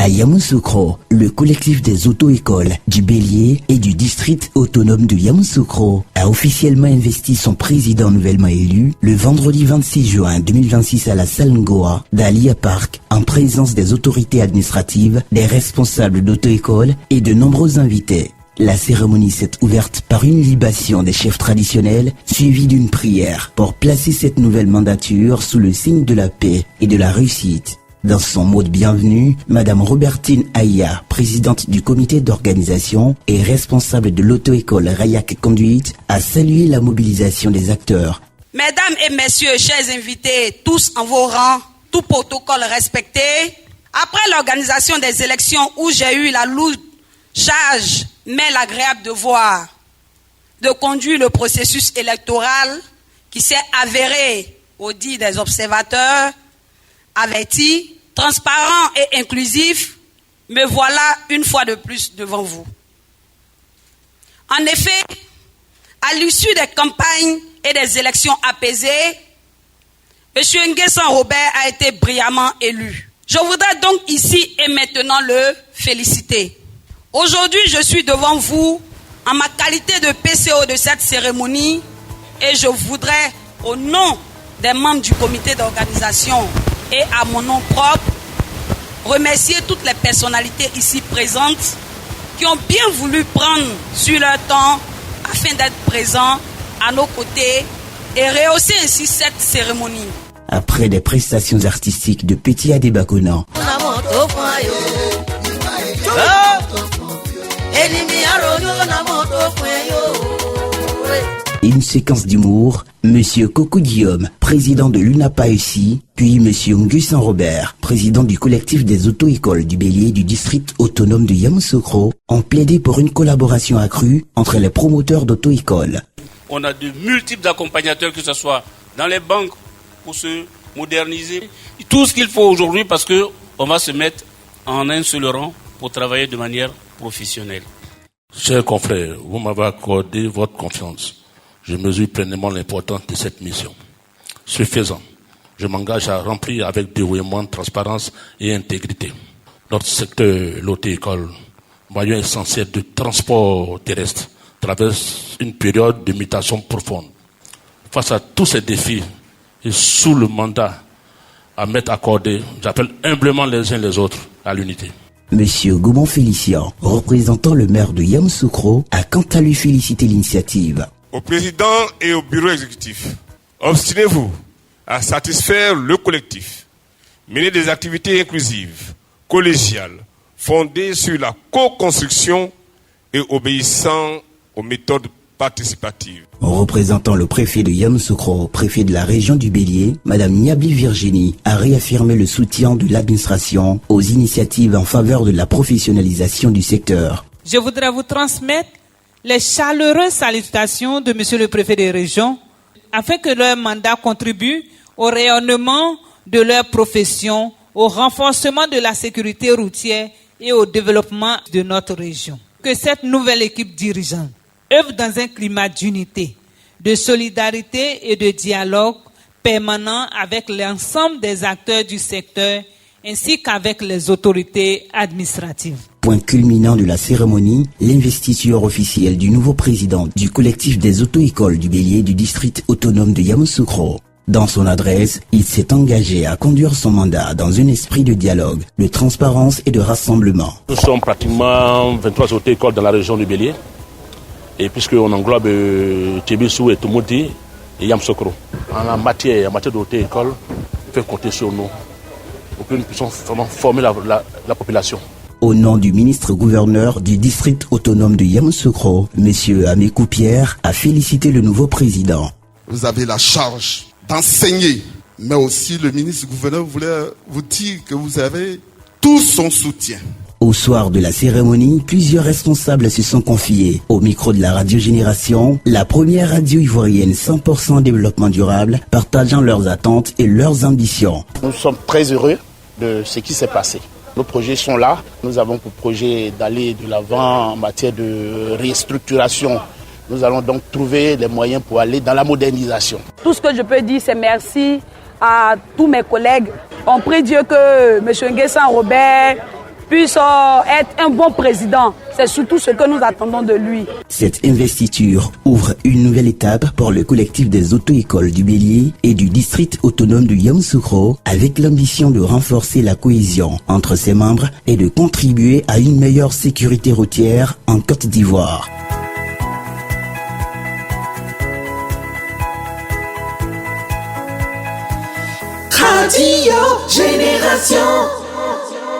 À Yamoussoukro, le collectif des auto-écoles du Bélier et du district autonome de Yamoussoukro a officiellement investi son président nouvellement élu le vendredi 26 juin 2026 à la salle Ngoa d'Alia Park en présence des autorités administratives, des responsables d'auto-écoles et de nombreux invités. La cérémonie s'est ouverte par une libation des chefs traditionnels suivie d'une prière pour placer cette nouvelle mandature sous le signe de la paix et de la réussite. Dans son mot de bienvenue, Madame Robertine Aya, présidente du comité d'organisation et responsable de l'auto-école Rayak Conduite, a salué la mobilisation des acteurs. Mesdames et messieurs, chers invités, tous en vos rangs, tout protocole respecté, après l'organisation des élections où j'ai eu la lourde charge, mais l'agréable devoir de conduire le processus électoral qui s'est avéré, au dit des observateurs, averti, transparent et inclusif, me voilà une fois de plus devant vous. En effet, à l'issue des campagnes et des élections apaisées, M. Nguessan Robert a été brillamment élu. Je voudrais donc ici et maintenant le féliciter. Aujourd'hui, je suis devant vous en ma qualité de PCO de cette cérémonie et je voudrais, au nom des membres du comité d'organisation et à mon nom propre, remercier toutes les personnalités ici présentes qui ont bien voulu prendre sur leur temps afin d'être présents à nos côtés et rehausser ainsi cette cérémonie. Après des prestations artistiques de Petit Adébakona, une séquence d'humour, Monsieur Coco Guillaume, président de l'UNAPAECI, puis Monsieur Nguessan Robert, président du collectif des auto-écoles du Bélier du district autonome de Yamoussoukro, ont plaidé pour une collaboration accrue entre les promoteurs d'auto-écoles. On a de multiples accompagnateurs, que ce soit dans les banques pour se moderniser, tout ce qu'il faut aujourd'hui parce qu'on va se mettre en un seul rang pour travailler de manière professionnelle. Chers confrères, vous m'avez accordé votre confiance. Je mesure pleinement l'importance de cette mission. Ce faisant, je m'engage à remplir avec dévouement, transparence et intégrité notre secteur, l'auto-école, maillon essentiel de transport terrestre, traverse une période de mutation profonde. Face à tous ces défis et sous le mandat à m'être accordé, j'appelle humblement les uns les autres à l'unité. Monsieur Goubon Félicien, représentant le maire de Yamoussoukro, a quant à lui félicité l'initiative. Au président et au bureau exécutif, obstinez-vous à satisfaire le collectif. Menez des activités inclusives, collégiales, fondées sur la co-construction et obéissant aux méthodes participatives. Représentant le préfet de Yamoussoukro, préfet de la région du Bélier, Madame Niabli Virginie a réaffirmé le soutien de l'administration aux initiatives en faveur de la professionnalisation du secteur. Je voudrais vous transmettre les chaleureuses salutations de Monsieur le préfet des régions afin que leur mandat contribue au rayonnement de leur profession, au renforcement de la sécurité routière et au développement de notre région. Que cette nouvelle équipe dirigeante œuvre dans un climat d'unité, de solidarité et de dialogue permanent avec l'ensemble des acteurs du secteur ainsi qu'avec les autorités administratives. Point culminant de la cérémonie, l'investiture officielle du nouveau président du collectif des auto-écoles du Bélier du district autonome de Yamoussoukro. Dans son adresse, il s'est engagé à conduire son mandat dans un esprit de dialogue, de transparence et de rassemblement. Nous sommes pratiquement 23 auto-écoles dans la région du Bélier, et puisqu'on englobe Tchébissou et Tumouti et Yamoussoukro. En matière d'auto-école, il faut compter sur nous pour que nous puissions vraiment former la population. Au nom du ministre-gouverneur du district autonome de Yamoussoukro, M. Amékou Pierre a félicité le nouveau président. Vous avez la charge d'enseigner, mais aussi le ministre-gouverneur voulait vous dire que vous avez tout son soutien. Au soir de la cérémonie, plusieurs responsables se sont confiés. Au micro de la Radio Génération, la première radio ivoirienne 100% développement durable, partageant leurs attentes et leurs ambitions. Nous sommes très heureux de ce qui s'est passé. Nos projets sont là. Nous avons pour projet d'aller de l'avant en matière de restructuration. Nous allons donc trouver les moyens pour aller dans la modernisation. Tout ce que je peux dire, c'est merci à tous mes collègues. On prie Dieu que M. Nguessan Robert puisse être un bon président. C'est surtout ce que nous attendons de lui. Cette investiture ouvre une nouvelle étape pour le collectif des auto-écoles du Bélier et du district autonome de Yamoussoukro, avec l'ambition de renforcer la cohésion entre ses membres et de contribuer à une meilleure sécurité routière en Côte d'Ivoire. Radio Génération.